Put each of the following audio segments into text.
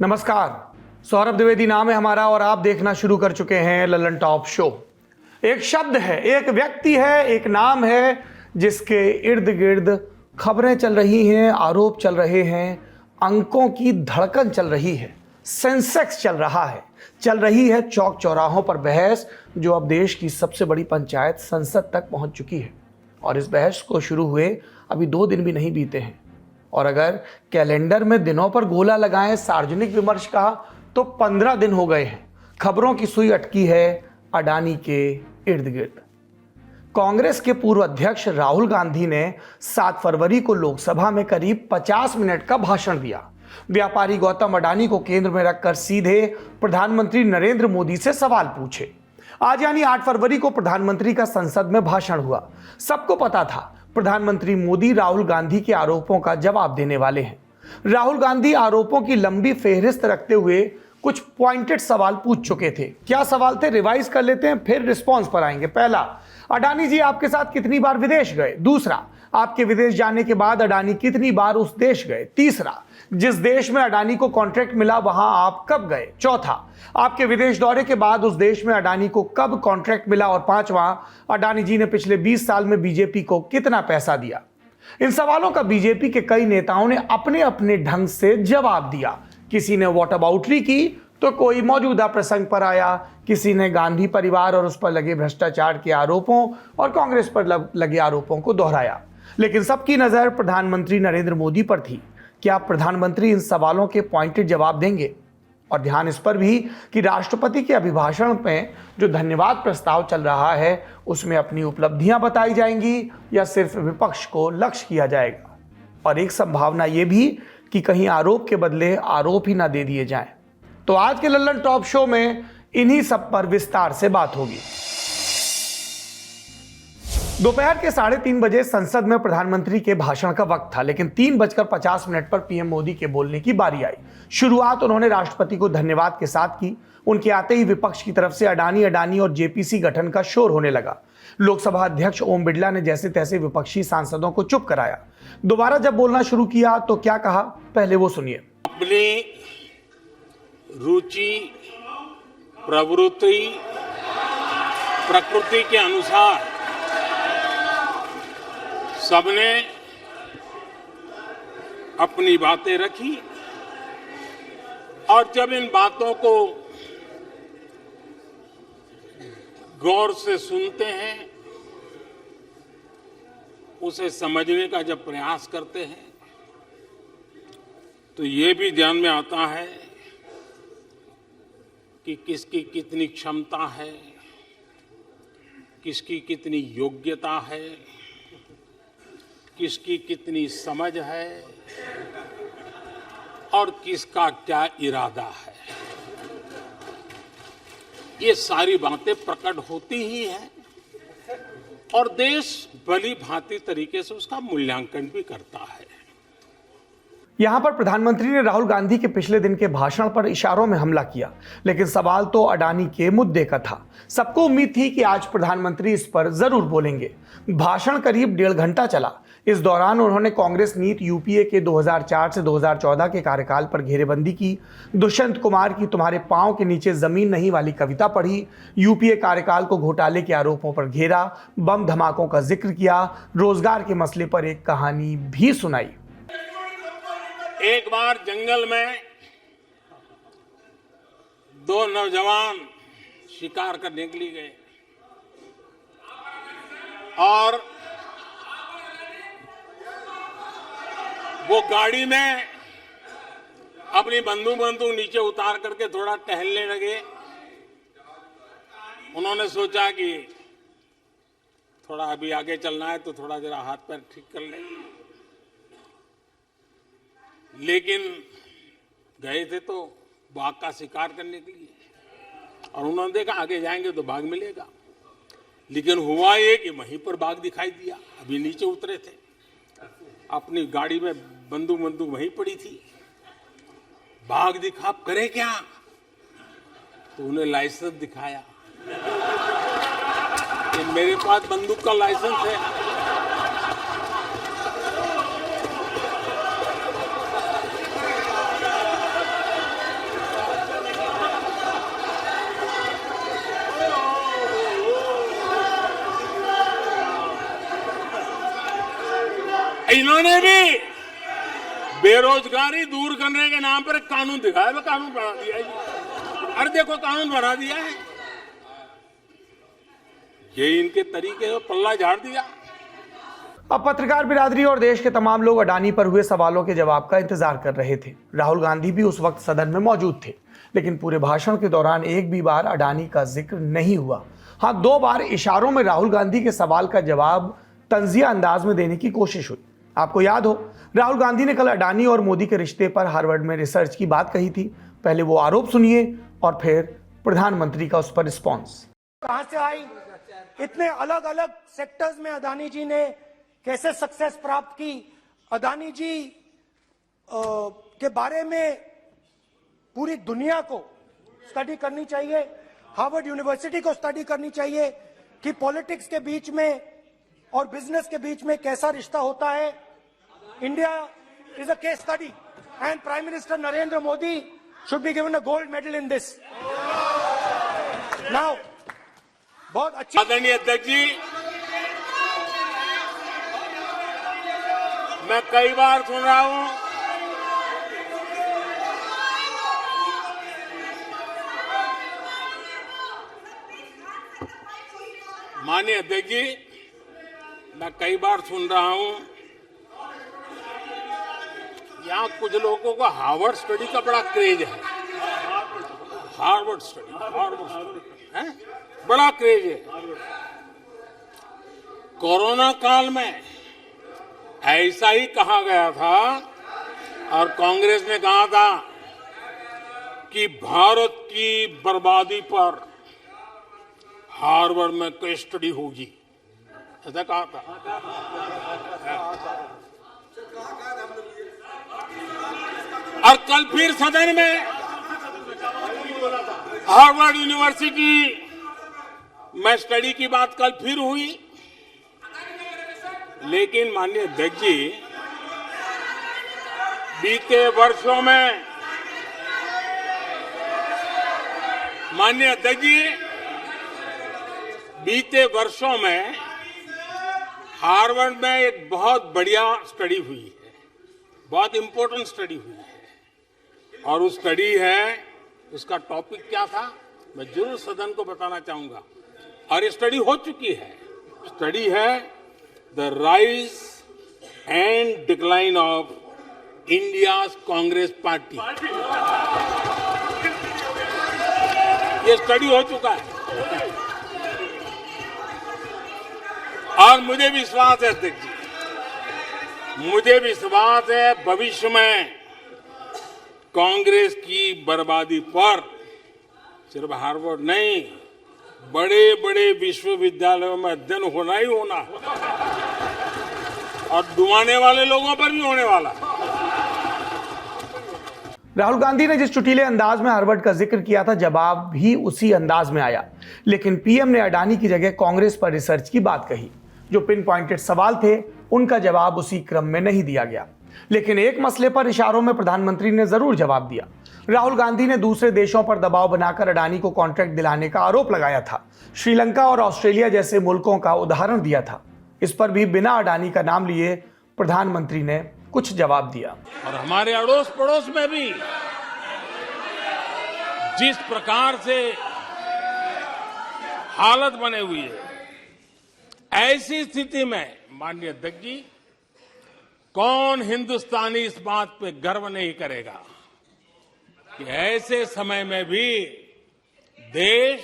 नमस्कार, सौरभ द्विवेदी नाम है हमारा और आप देखना शुरू कर चुके हैं लल्लन टॉप शो। एक शब्द है, एक व्यक्ति है, एक नाम है जिसके इर्द गिर्द खबरें चल रही हैं, आरोप चल रहे हैं, अंकों की धड़कन चल रही है, सेंसेक्स चल रहा है, चल रही है चौक चौराहों पर बहस जो अब देश की सबसे बड़ी पंचायत संसद तक पहुंच चुकी है। और इस बहस को शुरू हुए अभी 2 दिन भी नहीं बीते हैं और अगर कैलेंडर में दिनों पर गोला लगाएं सार्वजनिक विमर्श का तो 15 दिन हो गए हैं। खबरों की सुई अटकी है अडानी के इर्द गिर्द। कांग्रेस के पूर्व अध्यक्ष राहुल गांधी ने 7 फरवरी को लोकसभा में करीब 50 मिनट का भाषण दिया। व्यापारी गौतम अडानी को केंद्र में रखकर सीधे प्रधानमंत्री नरेंद्र मोदी से सवाल पूछे। आज यानी 8 फरवरी को प्रधानमंत्री का संसद में भाषण हुआ। सबको पता था प्रधानमंत्री मोदी राहुल गांधी के आरोपों का जवाब देने वाले हैं। राहुल गांधी आरोपों की लंबी फेहरिस्त रखते हुए कुछ पॉइंटेड सवाल पूछ चुके थे। क्या सवाल थे, रिवाइज कर लेते हैं, फिर रिस्पॉन्स पर आएंगे। पहला, अडानी जी आपके साथ कितनी बार विदेश गए? दूसरा, आपके विदेश जाने के बाद अडानी कितनी बार उस देश गए? तीसरा, जिस देश में अडानी को कॉन्ट्रैक्ट मिला वहां आप कब गए? चौथा, आपके विदेश दौरे के बाद उस देश में अडानी को कब कॉन्ट्रैक्ट मिला? और पांचवा, अडानी जी ने पिछले 20 साल में बीजेपी को कितना पैसा दिया? इन सवालों का बीजेपी के कई नेताओं ने अपने अपने ढंग से जवाब दिया। किसी ने व्हाट अबाउटरी की तो कोई मौजूदा प्रसंग पर आया, किसी ने गांधी परिवार और उस पर लगे भ्रष्टाचार के आरोपों और कांग्रेस पर लगे आरोपों को दोहराया। लेकिन सबकी नजर प्रधानमंत्री नरेंद्र मोदी पर थी। क्या प्रधानमंत्री इन सवालों के पॉइंटेड जवाब देंगे? और ध्यान इस पर भी कि राष्ट्रपति के अभिभाषण में जो धन्यवाद प्रस्ताव चल रहा है उसमें अपनी उपलब्धियां बताई जाएंगी या सिर्फ विपक्ष को लक्ष्य किया जाएगा। और एक संभावना यह भी कि कहीं आरोप के बदले आरोप ही ना दे दिए जाएं। तो आज के लल्लन टॉप शो में इन्हीं सब पर विस्तार से बात होगी। दोपहर के 3:30 बजे संसद में प्रधानमंत्री के भाषण का वक्त था, लेकिन 3:50 पर पीएम मोदी के बोलने की बारी आई। शुरुआत उन्होंने राष्ट्रपति को धन्यवाद के साथ की। उनके आते ही विपक्ष की तरफ से अडानी और जेपीसी गठन का शोर होने लगा। लोकसभा अध्यक्ष ओम बिरला ने जैसे तैसे विपक्षी सांसदों को चुप कराया। दोबारा जब बोलना शुरू किया तो क्या कहा, पहले वो सुनिए। अपनी रुचि, प्रवृत्ति, प्रकृति के अनुसार सबने अपनी बातें रखी और जब इन बातों को गौर से सुनते हैं, उसे समझने का जब प्रयास करते हैं तो ये भी ध्यान में आता है कि किसकी कितनी क्षमता है, किसकी कितनी योग्यता है, किसकी कितनी समझ है और किसका क्या इरादा है। ये सारी बातें प्रकट होती ही हैं और देश भली भांति तरीके से उसका मूल्यांकन भी करता है। यहां पर प्रधानमंत्री ने राहुल गांधी के पिछले दिन के भाषण पर इशारों में हमला किया, लेकिन सवाल तो अडानी के मुद्दे का था। सबको उम्मीद थी कि आज प्रधानमंत्री इस पर जरूर बोलेंगे। भाषण करीब 1.5 घंटा चला। इस दौरान उन्होंने कांग्रेस नीति यूपीए के 2004 से 2014 के कार्यकाल पर घेरेबंदी की, दुष्यंत कुमार की तुम्हारे पांव के नीचे जमीन नहीं वाली कविता पढ़ी, यूपीए कार्यकाल को घोटाले के आरोपों पर घेरा, बम धमाकों का जिक्र किया, रोजगार के मसले पर एक कहानी भी सुनाई। एक बार जंगल में 2 नौजवान शिकार करने निकली गए और वो गाड़ी में अपनी बंदूक नीचे उतार करके थोड़ा टहलने लगे। उन्होंने सोचा कि थोड़ा अभी आगे चलना है तो थोड़ा जरा हाथ पैर ठीक कर ले, लेकिन गए थे तो बाघ का शिकार करने के लिए और उन्होंने देखा आगे जाएंगे तो बाघ मिलेगा। लेकिन हुआ ये कि वहीं पर बाघ दिखाई दिया। अभी नीचे उतरे थे, अपनी गाड़ी में बंदूक वहीं पड़ी थी। बाघ दिखा, करे क्या? तो उन्हें लाइसेंस दिखाया कि मेरे पास बंदूक का लाइसेंस है। इन्होंने भी बेरोजगारी दूर करने के नाम पर एक कानून दिखाया, वो कानून बना दिया है। अरे देखो कानून बना दिया है, ये इनके तरीके से पल्ला झाड़ दिया। अब पत्रकार बिरादरी और देश के तमाम लोग अडानी पर हुए सवालों के जवाब का इंतजार कर रहे थे। राहुल गांधी भी उस वक्त सदन में मौजूद थे, लेकिन पूरे भाषण के दौरान एक भी बार अडानी का जिक्र नहीं हुआ। हाँ, 2 बार इशारों में राहुल गांधी के सवाल का जवाब तंजिया अंदाज में देने की कोशिश हुई। आपको याद हो, राहुल गांधी ने कल अडानी और मोदी के रिश्ते पर हार्वर्ड में रिसर्च की बात कही थी। पहले वो आरोप सुनिए और फिर प्रधानमंत्री का उस पर रिस्पॉन्स। कहां से आई, इतने अलग अलग सेक्टर्स में अडानी जी ने कैसे सक्सेस प्राप्त की, अडानी जी के बारे में पूरी दुनिया को स्टडी करनी चाहिए, हार्वर्ड यूनिवर्सिटी को स्टडी करनी चाहिए कि पॉलिटिक्स के बीच में और बिजनेस के बीच में कैसा रिश्ता होता है। India is a case study and prime minister Narendra Modi should be given a gold medal in this. Now बहुत अच्छी आदरणीय अध्यक्ष जी, मैं कई बार सुन रहा हूं माननीय अध्यक्ष जी, मैं कई बार सुन रहा हूं यहां कुछ लोगों को हार्वर्ड स्टडी का बड़ा क्रेज है। हार्वर्ड स्टडी है, बड़ा क्रेज है। कोरोना काल में ऐसा ही कहा गया था और कांग्रेस ने कहा था कि भारत की बर्बादी पर हार्वर्ड में केस स्टडी होगी, ऐसा कहा था। और कल फिर सदन में हार्वर्ड यूनिवर्सिटी में स्टडी की बात कल फिर हुई। लेकिन माननीय अध्यक्ष जी, बीते वर्षों में माननीय अध्यक्ष जी, बीते वर्षों में हार्वर्ड में एक बहुत बढ़िया स्टडी हुई है, बहुत इंपॉर्टेंट स्टडी हुई है। और उस स्टडी है, उसका टॉपिक क्या था मैं जरूर सदन को बताना चाहूंगा। और ये स्टडी हो चुकी है। स्टडी है the rise and decline of India's Congress party. ये स्टडी हो चुका है और मुझे विश्वास है अध्यक्ष जी, मुझे विश्वास है भविष्य में कांग्रेस की बर्बादी पर सिर्फ हार्वर्ड नहीं, बड़े बड़े विश्वविद्यालयों में अध्ययन होना ही होना है और डुबाने वाले लोगों पर भी होने वाला है। राहुल गांधी ने जिस चुटीले अंदाज में हार्वर्ड का जिक्र किया था, जवाब भी उसी अंदाज में आया। लेकिन पीएम ने अडानी की जगह कांग्रेस पर रिसर्च की बात कही। जो पिन पॉइंटेड सवाल थे, उनका जवाब उसी क्रम में नहीं दिया गया। लेकिन एक मसले पर इशारों में प्रधानमंत्री ने जरूर जवाब दिया। राहुल गांधी ने दूसरे देशों पर दबाव बनाकर अडानी को कॉन्ट्रैक्ट दिलाने का आरोप लगाया था। श्रीलंका और ऑस्ट्रेलिया जैसे मुल्कों का उदाहरण दिया था। इस पर भी बिना अडानी का नाम लिए प्रधानमंत्री ने कुछ जवाब दिया। और हमारे अड़ोस पड़ोस में भी जिस प्रकार से हालत बने हुई है, ऐसी स्थिति में माननीय अध्यक्ष जी, कौन हिंदुस्तानी इस बात पे गर्व नहीं करेगा कि ऐसे समय में भी देश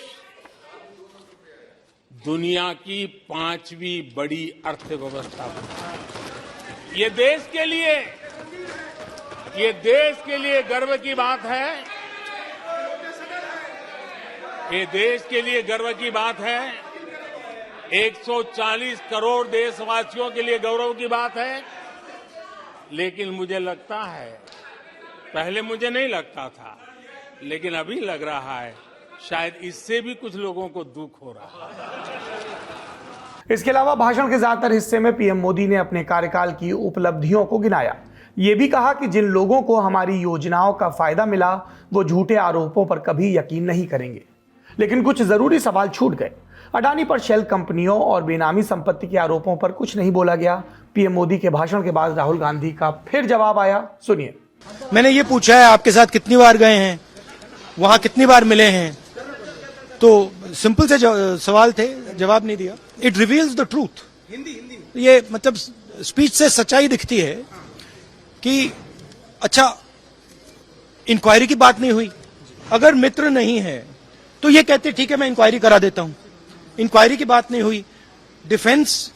दुनिया की 5वीं बड़ी अर्थव्यवस्था बना है। ये देश के लिए गर्व की बात है। ये देश के लिए गर्व की बात है। 140 करोड़ देशवासियों के लिए गौरव की बात है। लेकिन मुझे लगता है, पहले मुझे नहीं लगता था, लेकिन अभी लग रहा है शायद इससे भी कुछ लोगों को दुख हो रहा है। इसके अलावा भाषण के ज्यादातर हिस्से में पीएम मोदी ने अपने कार्यकाल की उपलब्धियों को गिनाया। ये भी कहा कि जिन लोगों को हमारी योजनाओं का फायदा मिला, वो झूठे आरोपों पर कभी यकीन नहीं करेंगे। लेकिन कुछ जरूरी सवाल छूट गए। अडानी पर शेल कंपनियों और बेनामी संपत्ति के आरोपों पर कुछ नहीं बोला गया। पीएम मोदी के भाषण के बाद राहुल गांधी का फिर जवाब आया, सुनिए। मैंने ये पूछा है आपके साथ कितनी बार गए हैं, वहां कितनी बार मिले हैं, तो सिंपल से सवाल थे, जवाब नहीं दिया। It reveals the truth. ये मतलब स्पीच से सच्चाई दिखती है कि अच्छा इंक्वायरी की बात नहीं हुई। अगर मित्र नहीं है तो ये कहते ठीक है मैं इंक्वायरी करा देता हूं। इंक्वायरी की बात नहीं हुई। डिफेंस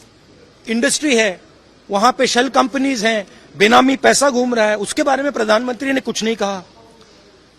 इंडस्ट्री है, वहां पे शेल कंपनीज हैं, बेनामी पैसा घूम रहा है, उसके बारे में प्रधानमंत्री ने कुछ नहीं कहा।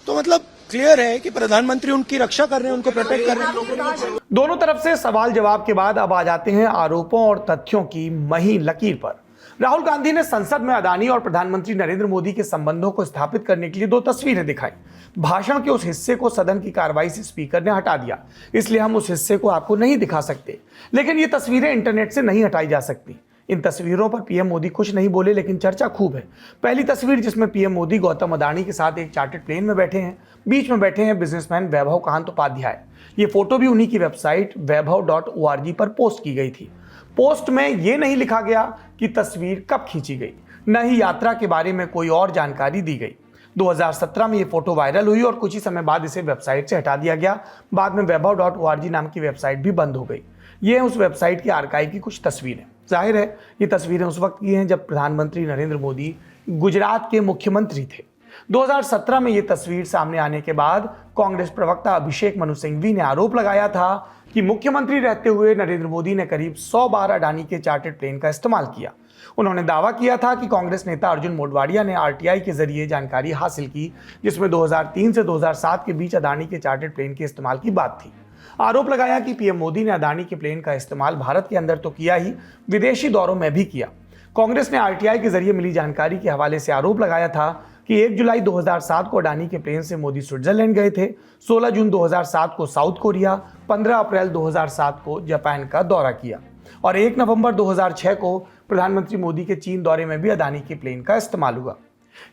तो मतलब क्लियर है कि प्रधानमंत्री उनकी रक्षा कर रहे हैं, उनको प्रोटेक्ट कर रहे हैं। दोनों तरफ से सवाल जवाब के बाद अब आ जाते हैं आरोपों और तथ्यों की महीन लकीर पर। राहुल गांधी ने संसद में अडानी और प्रधानमंत्री नरेंद्र मोदी के संबंधों को स्थापित करने के लिए 2 तस्वीरें दिखाई। भाषण के उस हिस्से को सदन की कार्रवाई से स्पीकर ने हटा दिया, इसलिए हम उस हिस्से को आपको नहीं दिखा सकते। लेकिन ये तस्वीरें इंटरनेट से नहीं हटाई जा सकती। इन तस्वीरों पर पीएम मोदी कुछ नहीं बोले, लेकिन चर्चा खूब है। पहली तस्वीर जिसमें पीएम मोदी गौतम अडानी के साथ एक चार्टर्ड प्लेन में बैठे हैं, बीच में बैठे हैं बिजनेसमैन वैभव कांत उपाध्याय। ये फोटो भी उन्हीं की वेबसाइट वैभव.org पर पोस्ट की गई थी। पोस्ट में यह नहीं लिखा गया कि तस्वीर कब खींची गई, न ही यात्रा के बारे में कोई और जानकारी दी गई। 2017 में ये फोटो वायरल हुई और कुछ ही समय बाद इसे वेबसाइट से हटा दिया गया। बाद में वैभव.org नाम की वेबसाइट भी बंद हो गई। ये है उस वेबसाइट के आर्काइव की कुछ तस्वीरें। जाहिर है ये तस्वीरें उस वक्त की हैं जब प्रधानमंत्री नरेंद्र मोदी गुजरात के मुख्यमंत्री थे। 2017 में ये तस्वीर सामने आने के बाद कांग्रेस प्रवक्ता अभिषेक मनु सिंघवी ने आरोप लगाया था कि मुख्यमंत्री रहते हुए नरेंद्र मोदी ने करीब 100 बार अडानी के चार्टर्ड प्लेन का इस्तेमाल किया। उन्होंने दावा किया था कि कांग्रेस नेता अर्जुन मोढवाडिया ने आरटीआई के जरिए जानकारी हासिल की, जिसमें 2003 से 2007 के बीच अडानी के चार्टर्ड प्लेन के इस्तेमाल की बात थी। आरोप लगाया कि पीएम मोदी ने अडानी के प्लेन का इस्तेमाल भारत के अंदर तो किया ही, विदेशी दौरों में भी किया। कांग्रेस ने आरटीआई के जरिए मिली जानकारी के हवाले से आरोप लगाया था कि 1 जुलाई 2007 को अडानी के प्लेन से मोदी स्विट्जरलैंड गए थे, 16 जून 2007 को साउथ कोरिया, 15 अप्रैल 2007 को जापान का दौरा किया और 1 नवंबर 2006 को प्रधानमंत्री मोदी के चीन दौरे में भी अडानी के प्लेन का इस्तेमाल हुआ।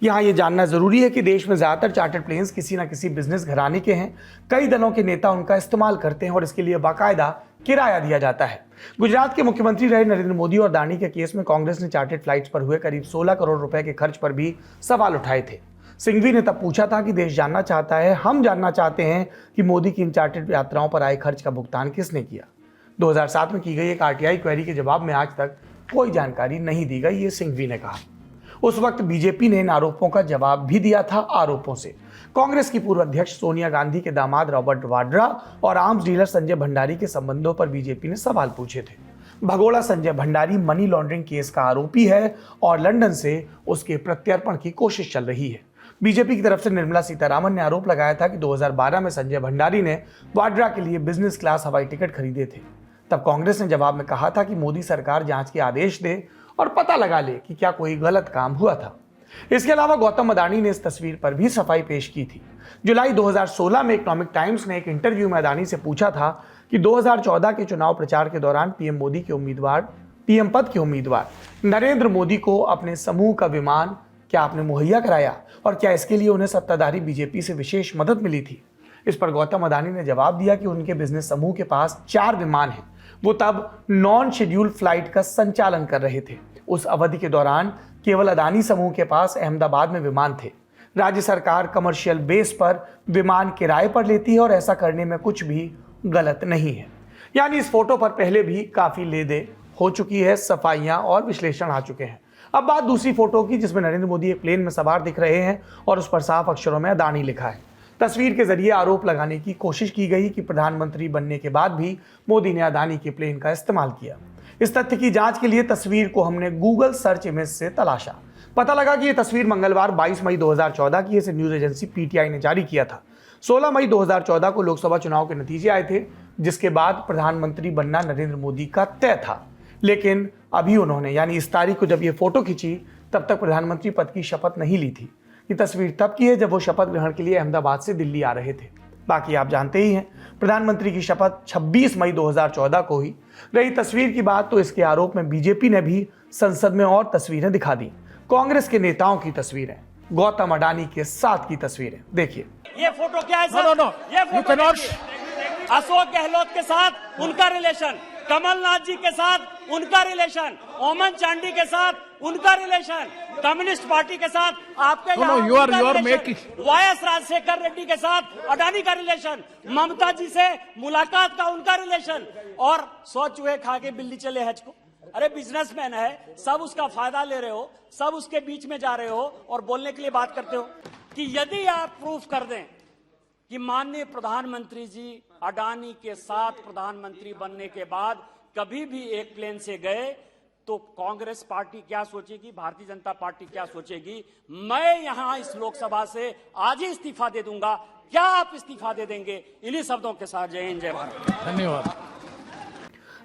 यहाँ ये जानना जरूरी है कि देश में ज्यादातर चार्टर्ड प्लेन्स किसी न किसी बिजनेस घराने के हैं। कई दलों के नेता उनका इस्तेमाल करते हैं और इसके लिए बाकायदा किराया दिया जाता है। गुजरात के मुख्यमंत्री रहे नरेंद्र मोदी और अडानी के केस में कांग्रेस ने चार्टर्ड फ्लाइट्स पर हुए करीब 16 करोड़ रुपए के खर्च पर भी सवाल उठाए थे। सिंघवी ने तब पूछा था कि देश जानना चाहता है, हम जानना चाहते हैं कि मोदी की इन चार्टर्ड यात्राओं पर आए खर्च का भुगतान किसने किया। 2007 में की गई एक आरटीआई क्वेरी के जवाब में आज तक कोई जानकारी नहीं दी गई, ये सिंघवी ने कहा। उस वक्त बीजेपी ने इन आरोपों का जवाब भी दिया था आरोपों से। कांग्रेस की पूर्व अध्यक्ष सोनिया गांधी के दामाद रॉबर्ट वाड्रा और आर्म्स डीलर संजय भंडारी के संबंधों पर बीजेपी ने सवाल पूछे थे। भगोड़ा Sanjay Bhandari money laundering case का आरोपी है और लंदन से उसके प्रत्यर्पण की कोशिश चल रही है। बीजेपी की तरफ से निर्मला सीतारामन ने आरोप लगाया था कि 2012 में संजय भंडारी ने वाड्रा के लिए बिजनेस क्लास हवाई टिकट खरीदे थे। तब कांग्रेस ने जवाब में कहा था कि मोदी सरकार जांच के आदेश दे और पता लगा ले कि क्या कोई गलत काम हुआ था। इसके अलावा गौतम अडानी ने इस तस्वीर पर भी सफाई पेश की थी। जुलाई 2016 में इकोनॉमिक टाइम्स ने एक इंटरव्यू में अडानी से पूछा था कि 2014 के चुनाव प्रचार के दौरान पीएम पद के उम्मीदवार नरेंद्र मोदी को अपने समूह का विमान क्या आपने मुहैया कराया और क्या इसके लिए उन्हें सत्ताधारी बीजेपी से विशेष मदद मिली थी। इस पर गौतम अडानी ने जवाब दिया कि उनके बिजनेस समूह के पास 4 विमान हैं। वो तब नॉन शेड्यूल फ्लाइट का संचालन कर रहे थे। उस अवधि के दौरान केवल अडानी समूह के पास अहमदाबाद में विमान थे। राज्य सरकार कमर्शियल बेस पर विमान किराए पर लेती है और ऐसा करने में कुछ भी गलत नहीं है। यानी इस फोटो पर पहले भी काफी लेदे हो चुकी है, सफाइयां और विश्लेषण आ चुके हैं। अब बात दूसरी फोटो की, जिसमें नरेंद्र मोदी एक प्लेन में सवार दिख रहे हैं और उस पर साफ अक्षरों में अडानी लिखा है। तस्वीर के जरिए आरोप लगाने की कोशिश की गई कि प्रधानमंत्री बनने के बाद भी मोदी ने अडानी के प्लेन का इस्तेमाल किया। इस तथ्य की जांच के लिए तस्वीर को हमने गूगल सर्च इमेज से तलाशा। पता लगा कि यह तस्वीर मंगलवार 22 मई 2014 की इसे न्यूज एजेंसी पीटीआई ने जारी किया था। 16 मई 2014 को लोकसभा चुनाव के नतीजे आए थे, जिसके बाद प्रधानमंत्री बनना नरेंद्र मोदी का तय था। लेकिन अभी उन्होंने, यानी इस तारीख को जब ये फोटो खींची, तब तक प्रधानमंत्री पद की शपथ नहीं ली थी। ये तस्वीर तब की है जब वो शपथ ग्रहण के लिए अहमदाबाद से दिल्ली आ रहे थे। बाकी आप जानते ही हैं, प्रधानमंत्री की शपथ 26 मई 2014 को ही। रही तस्वीर की बात, तो इसके आरोप में बीजेपी ने भी संसद में और तस्वीरें दिखा दी। कांग्रेस के नेताओं की तस्वीरें, गौतम अडानी के साथ की तस्वीरें देखिए। ये फोटो क्या है सर? नो, ये फोटो अशोक गहलोत के साथ उनका रिलेशन, कमलनाथ जी के साथ उनका रिलेशन, ओमन चांडी के साथ उनका रिलेशन, कम्युनिस्ट पार्टी के साथ आपके वायएस राजशेखर रेड्डी के साथ अडानी का रिलेशन, ममता जी से मुलाकात का उनका रिलेशन, और 100 चूहे खा के बिल्ली चले हज को। अरे बिजनेसमैन है, सब उसका फायदा ले रहे हो, सब उसके बीच में जा रहे हो और बोलने के लिए बात करते हो कि यदि आप प्रूफ कर दें कि माननीय प्रधानमंत्री जी अडानी के साथ प्रधानमंत्री बनने के बाद कभी भी एक प्लेन से गए, तो कांग्रेस पार्टी क्या सोचेगी, भारतीय जनता पार्टी क्या सोचेगी। मैं यहां इस लोकसभा से आज ही इस्तीफा दे दूंगा। क्या आप इस्तीफा दे देंगे? इन्हीं शब्दों के साथ जय हिंद, जय भारत। धन्यवाद।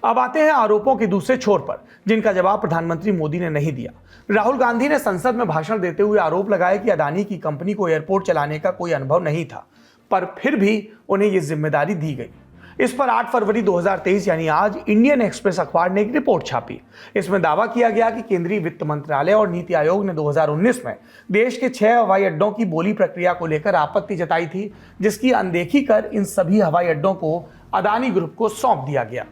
अब आते हैं आरोपों के दूसरे छोर पर, जिनका जवाब प्रधानमंत्री मोदी ने नहीं दिया। राहुल गांधी ने संसद में भाषण देते हुए आरोप लगाया कि अडानी की कंपनी को एयरपोर्ट चलाने का कोई अनुभव नहीं था, पर फिर भी उन्हें यह जिम्मेदारी दी गई। इस पर 8 फरवरी 2023 यानी आज इंडियन एक्सप्रेस अखबार ने एक रिपोर्ट छापी। इसमें दावा किया गया कि केंद्रीय वित्त मंत्रालय और नीति आयोग ने 2019 में देश के 6 हवाई अड्डों की बोली प्रक्रिया को लेकर आपत्ति जताई थी, जिसकी अनदेखी कर इन सभी हवाई अड्डों को अडानी ग्रुप को सौंप दिया गया।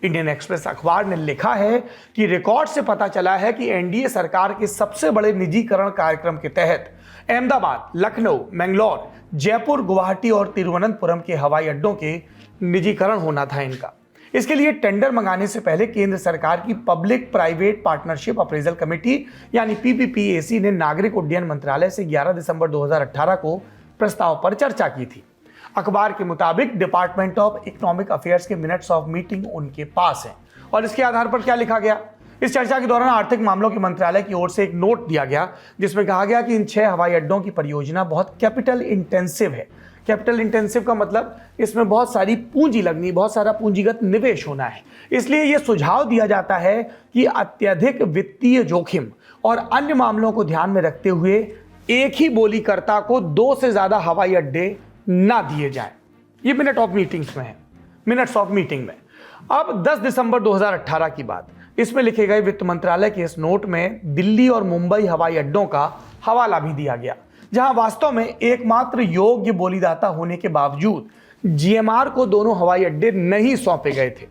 इंडियन एक्सप्रेस अखबार ने लिखा है कि रिकॉर्ड से पता चला है कि एनडीए सरकार के सबसे बड़े निजीकरण कार्यक्रम के तहत अहमदाबाद, लखनऊ, मैंगलोर, जयपुर, गुवाहाटी और तिरुवनंतपुरम के हवाई अड्डों के निजीकरण होना था इनका। इसके लिए टेंडर मंगाने से पहले केंद्र सरकार की public private partnership appraisal committee यानी पीपीपीएसी ने नागरिक उड्डयन मंत्रालय से 11 दिसंबर 2018 को प्रस्ताव पर चर्चा की थी। अखबार के मुताबिक डिपार्टमेंट ऑफ इकोनॉमिक अफेयर्स के मिनट्स ऑफ मीटिंग उनके पास है और इसके आधार पर क्या लिखा गया। इस चर्चा के दौरान आर्थिक मामलों के मंत्रालय की ओर से एक नोट दिया गया, जिसमें कहा गया कि इन 6 हवाई अड्डों की परियोजना बहुत कैपिटल इंटेंसिव है। कैपिटल इंटेंसिव का मतलब इसमें बहुत सारी पूंजी लगनी, बहुत सारा पूंजीगत निवेश होना है। इसलिए यह सुझाव दिया जाता है कि अत्यधिक वित्तीय जोखिम और अन्य मामलों को ध्यान में रखते हुए एक ही बोलीकर्ता को 2 से ज्यादा हवाई अड्डे ना दिए जाएं। ये मिनट्स ऑफ मीटिंग में। अब 10 दिसंबर 2018 की बात, इसमें लिखे गए वित्त मंत्रालय के इस नोट में दिल्ली और मुंबई हवाई अड्डों का हवाला भी दिया गया, जहां वास्तव में एकमात्र योग्य बोलीदाता होने के बावजूद जीएमआर को दोनों हवाई अड्डे नहीं सौंपे गए थे।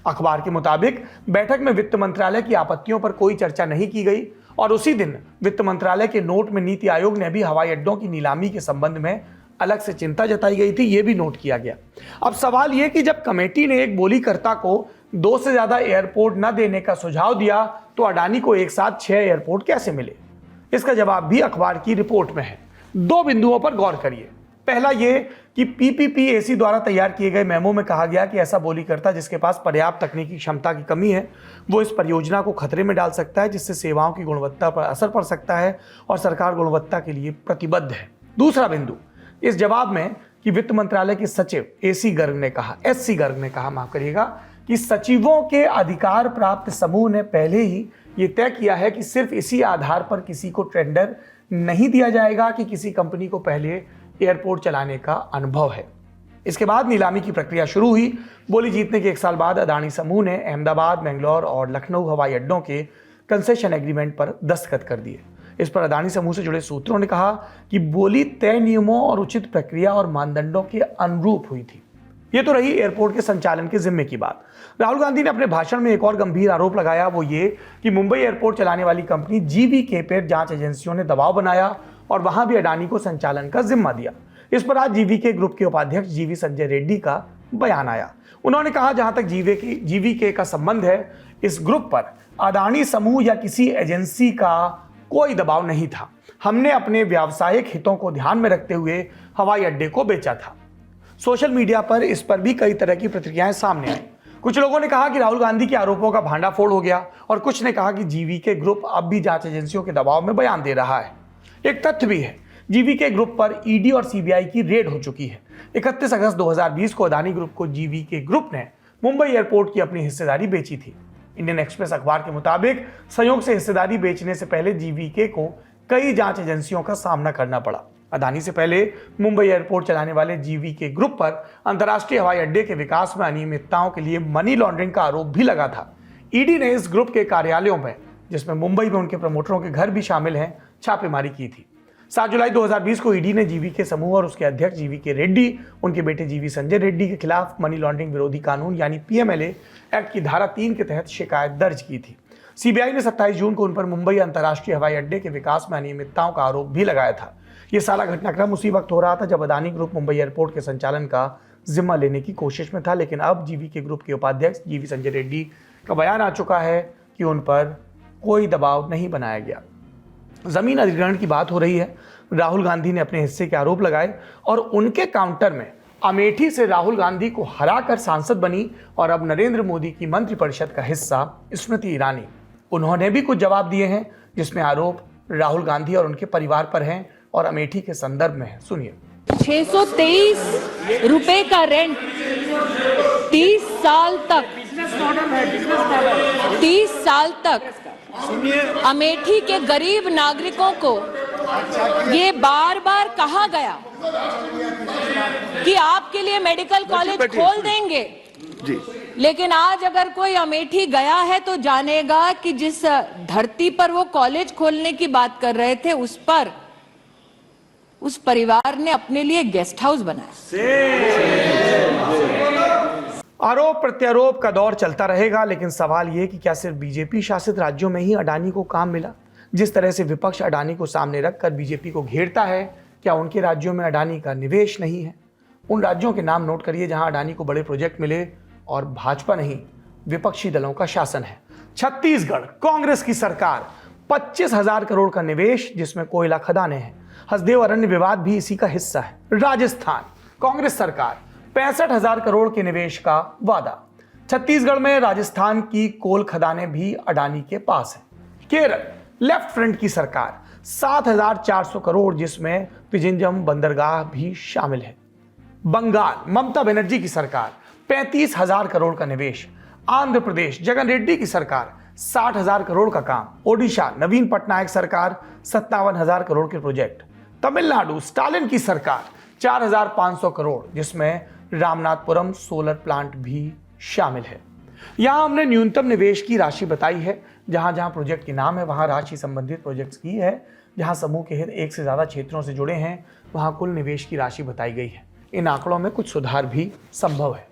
अखबार के मुताबिक बैठक में वित्त मंत्रालय की आपत्तियों पर कोई चर्चा नहीं की गई और उसी दिन वित्त मंत्रालय के नोट में नीति आयोग ने भी हवाई अड्डों की नीलामी के संबंध में अलग से चिंता जताई गई थी, यह भी नोट किया गया। अब सवाल यह कि जब कमेटी ने एक बोलीकर्ता को 2 से ज्यादा एयरपोर्ट न देने का सुझाव दिया, तो अडानी को एक साथ 6 एयरपोर्ट कैसे मिले? इसका जवाब भी अखबार की रिपोर्ट में है। 2 बिंदुओं पर गौर करिए। पहला यह कि पीपीपीएसी द्वारा तैयार किए गए मेमो में कहा गया कि ऐसा बोलीकर्ता जिसके पास पर्याप्त तकनीकी क्षमता की कमी है, वो इस परियोजना को खतरे में डाल सकता है, जिससे सेवाओं की गुणवत्ता पर असर पड़ सकता है और सरकार गुणवत्ता के लिए प्रतिबद्ध है। दूसरा बिंदु इस जवाब में कि वित्त मंत्रालय के सचिव एससी गर्ग ने कहा माफ करिएगा, कि सचिवों के अधिकार प्राप्त समूह ने पहले ही ये तय किया है कि सिर्फ इसी आधार पर किसी को टेंडर नहीं दिया जाएगा कि किसी कंपनी को पहले एयरपोर्ट चलाने का अनुभव है। इसके बाद नीलामी की प्रक्रिया शुरू हुई। बोली जीतने के 1 साल बाद अडानी समूह ने अहमदाबाद, मैंगलोर और लखनऊ हवाई अड्डों के कंसेशन एग्रीमेंट पर दस्तखत कर दिए। इस पर अडानी समूह से जुड़े सूत्रों ने कहा कि बोली तय नियमों और उचित प्रक्रिया और मानदंडों के अनुरूप हुई थी। ये तो रही एयरपोर्ट के संचालन के जिम्मे की बात। राहुल गांधी ने अपने भाषण में एक और गंभीर आरोप लगाया, वो ये कि मुंबई एयरपोर्ट चलाने वाली कंपनी जीवीके पर जांच एजेंसियों ने दबाव बनाया और वहां भी अडानी को संचालन का जिम्मा दिया। इस पर आज जीवीके ग्रुप के उपाध्यक्ष जीवी संजय रेड्डी का बयान आया। उन्होंने कहा, जहां तक जीवीके का संबंध है, इस ग्रुप पर अडानी समूह या किसी एजेंसी का कोई दबाव नहीं था। हमने अपने व्यावसायिक हितों को ध्यान में रखते हुए हवाई अड्डे को बेचा था। सोशल मीडिया पर इस पर भी कई तरह की प्रतिक्रियाएं सामने आई। कुछ लोगों ने कहा कि राहुल गांधी के आरोपों का भांडाफोड़ हो गया और कुछ ने कहा कि जीवीके ग्रुप अब भी जांच एजेंसियों के दबाव में बयान दे रहा है। एक तथ्य भी है, जीवीके ग्रुप पर ईडी और सीबीआई की रेड हो चुकी है। 31 अगस्त 2020 को अडानी ग्रुप को जीवीके ग्रुप ने मुंबई एयरपोर्ट की अपनी हिस्सेदारी बेची थी। इंडियन एक्सप्रेस अखबार के मुताबिक संयोग से हिस्सेदारी बेचने से पहले जीवीके को कई जांच एजेंसियों का सामना करना पड़ा। अडानी से पहले मुंबई एयरपोर्ट चलाने वाले जीवीके ग्रुप पर अंतर्राष्ट्रीय हवाई अड्डे के विकास में अनियमितताओं के लिए मनी लॉन्ड्रिंग का आरोप भी लगा था। ईडी ने इस ग्रुप के कार्यालयों में, जिसमें मुंबई में उनके प्रमोटरों के घर भी शामिल हैं, छापेमारी की थी। 7 जुलाई 2020 को ईडी ने जीवीके समूह और उसके अध्यक्ष जीवीके रेड्डी, उनके बेटे जीवी संजय रेड्डी के खिलाफ मनी लॉन्ड्रिंग विरोधी कानून यानी पीएमएलए एक्ट की धारा 3 के तहत शिकायत दर्ज की थी। सीबीआई ने 27 जून को उन पर मुंबई अंतर्राष्ट्रीय हवाई अड्डे के विकास में अनियमितताओं का आरोप भी लगाया था। यह सारा घटनाक्रम उसी वक्त हो रहा था जब अदानी ग्रुप मुंबई एयरपोर्ट के संचालन का जिम्मा लेने की कोशिश में था, लेकिन अब जीवीके ग्रुप के उपाध्यक्ष जीवी संजय रेड्डी का बयान आ चुका है कि उन पर कोई दबाव नहीं बनाया गया। जमीन अधिग्रहण की बात हो रही है। राहुल गांधी ने अपने हिस्से के आरोप लगाए और उनके काउंटर में अमेठी से राहुल गांधी को हराकर सांसद बनी और अब नरेंद्र मोदी की मंत्रिपरिषद का हिस्सा स्मृति ईरानी, उन्होंने भी कुछ जवाब दिए हैं जिसमें आरोप राहुल गांधी और उनके परिवार पर हैं और अमेठी के संदर्भ में है। सुनिए। 623 रुपए का रेंट 30 साल तक अमेठी के गरीब नागरिकों को ये बार बार कहा गया कि आपके लिए मेडिकल कॉलेज खोल देंगे जी। लेकिन आज अगर कोई अमेठी गया है तो जानेगा कि जिस धरती पर वो कॉलेज खोलने की बात कर रहे थे उस परिवार ने अपने लिए गेस्ट हाउस बनाया। आरोप प्रत्यारोप का दौर चलता रहेगा, लेकिन सवाल यह कि क्या सिर्फ बीजेपी शासित राज्यों में ही अडानी को काम मिला? जिस तरह से विपक्ष अडानी को सामने रखकर बीजेपी को घेरता है, क्या उनके राज्यों में अडानी का निवेश नहीं है? उन राज्यों के नाम नोट करिए जहां अडानी को बड़े प्रोजेक्ट मिले और भाजपा नहीं, विपक्षी दलों का शासन है। छत्तीसगढ़, कांग्रेस की सरकार, 25,000 करोड़ का निवेश जिसमें कोयला खदानें हैं। हसदेव अरण्य विवाद भी इसी का हिस्सा है। राजस्थान, कांग्रेस सरकार, 65,000 करोड़ के निवेश का वादा। छत्तीसगढ़ में राजस्थान की कोल खदानें भी अडानी के पास है। केरल, लेफ्ट फ्रंट की सरकार, 7,400 करोड़ जिसमें पिजिंजम बंदरगाह भी शामिल है। बंगाल, ममता बनर्जी की सरकार, 35,000 करोड़ का निवेश। आंध्र प्रदेश, जगन रेड्डी की सरकार, 60,000 करोड़ का काम। ओडिशा, नवीन पटनायक सरकार, 57,000 करोड़ के प्रोजेक्ट। तमिलनाडु, स्टालिन की सरकार, 4,500 करोड़ जिसमें रामनाथपुरम सोलर प्लांट भी शामिल है। यहां हमने न्यूनतम निवेश की राशि बताई है। जहां जहां प्रोजेक्ट के नाम है वहां राशि संबंधित प्रोजेक्ट्स की है। जहां समूह के हित एक से ज्यादा क्षेत्रों से जुड़े हैं वहां कुल निवेश की राशि बताई गई है। इन आंकड़ों में कुछ सुधार भी संभव है।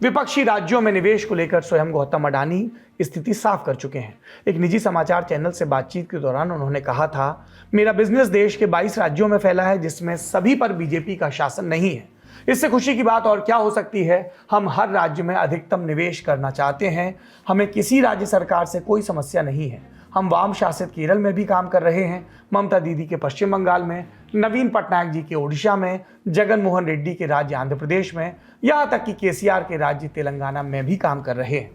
विपक्षी राज्यों में निवेश को लेकर स्वयं गौतम अडानी स्थिति साफ कर चुके हैं। एक निजी समाचार चैनल से बातचीत के दौरान उन्होंने कहा था, मेरा बिजनेस देश के 22 राज्यों में फैला है जिसमें सभी पर बीजेपी का शासन नहीं है। इससे खुशी की बात और क्या हो सकती है? हम हर राज्य में अधिकतम निवेश करना चाहते हैं। हमें किसी राज्य सरकार से कोई समस्या नहीं है। हम वाम शासित केरल में भी काम कर रहे हैं, ममता दीदी के पश्चिम बंगाल में, नवीन पटनायक जी के ओडिशा में, जगन मोहन रेड्डी के राज्य आंध्र प्रदेश में, यहाँ तक कि केसीआर के राज्य तेलंगाना में भी काम कर रहे हैं।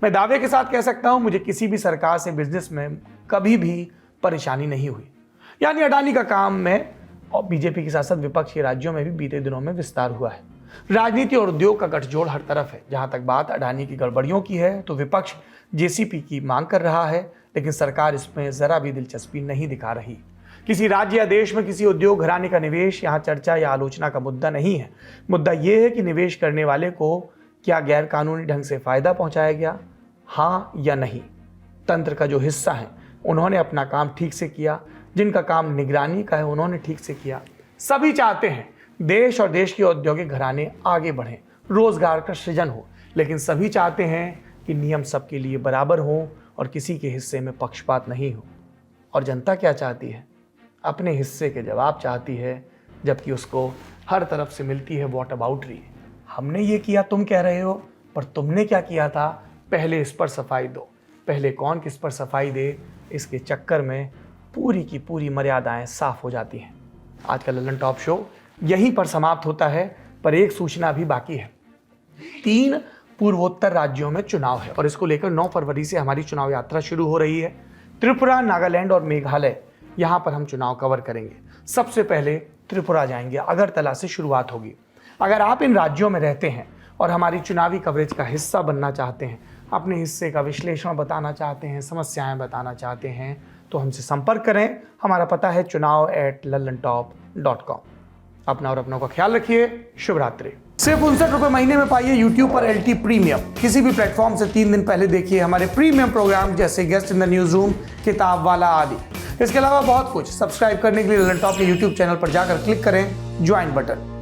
मैं दावे के साथ कह सकता हूं मुझे किसी भी सरकार से बिजनेस में कभी भी परेशानी नहीं हुई। यानी अडानी का काम में और बीजेपी के साथ विपक्ष के राज्यों में भी बीते दिनों में विस्तार हुआ है। राजनीति और उद्योग का गठजोड़ हर तरफ है। जहां तक बात अडानी की गड़बड़ियों की है तो विपक्ष जेसीपी की मांग कर रहा है, लेकिन सरकार इसमें जरा भी दिलचस्पी नहीं दिखा रही। किसी राज्य या देश में किसी उद्योग घराने का निवेश यहाँ चर्चा या आलोचना का मुद्दा नहीं है। मुद्दा यह है कि निवेश करने वाले को क्या गैर कानूनी ढंग से फायदा पहुंचाया गया, हाँ या नहीं। तंत्र का जो हिस्सा है उन्होंने अपना काम ठीक से किया, जिनका काम निगरानी का है उन्होंने ठीक से किया। सभी चाहते हैं देश और देश के औद्योगिक घराने आगे बढ़ें, रोजगार का सृजन हो, लेकिन सभी चाहते हैं कि नियम सबके लिए बराबर हो और किसी के हिस्से में पक्षपात नहीं हो। और जनता क्या चाहती है? अपने हिस्से के जवाब चाहती है, जबकि उसको हर तरफ से मिलती है वॉट अबाउटरी। हमने ये किया, तुम कह रहे हो, पर तुमने क्या किया था? पहले इस पर सफाई दो। पहले कौन किस पर सफाई दे, इसके चक्कर में पूरी की पूरी मर्यादाएं साफ हो जाती हैं। आज का लल्लन टॉप शो यहीं पर समाप्त होता है, पर एक सूचना भी बाकी है। 3 पूर्वोत्तर राज्यों में चुनाव है और इसको लेकर 9 फरवरी से हमारी चुनाव यात्रा शुरू हो रही है। त्रिपुरा, नागालैंड और मेघालय, यहाँ पर हम चुनाव कवर करेंगे। सबसे पहले त्रिपुरा जाएंगे, अगरतला से शुरुआत होगी। अगर आप इन राज्यों में रहते हैं और हमारी चुनावी कवरेज का हिस्सा बनना चाहते हैं, अपने हिस्से का विश्लेषण बताना चाहते हैं, समस्याएं बताना चाहते हैं, तो हमसे संपर्क करें। हमारा पता है chunav@lallantop.com। अपना और अपनों का ख्याल रखिए। शुभ रात्रि। सिर्फ 59 रुपये महीने में पाइए यूट्यूब पर LT प्रीमियम। किसी भी प्लेटफॉर्म से 3 दिन पहले देखिए हमारे प्रीमियम प्रोग्राम जैसे guest in the news room, किताब वाला आदि। इसके अलावा बहुत कुछ। सब्सक्राइब करने के लिए ललन टॉप के यूट्यूब चैनल पर जाकर क्लिक करें ज्वाइन बटन।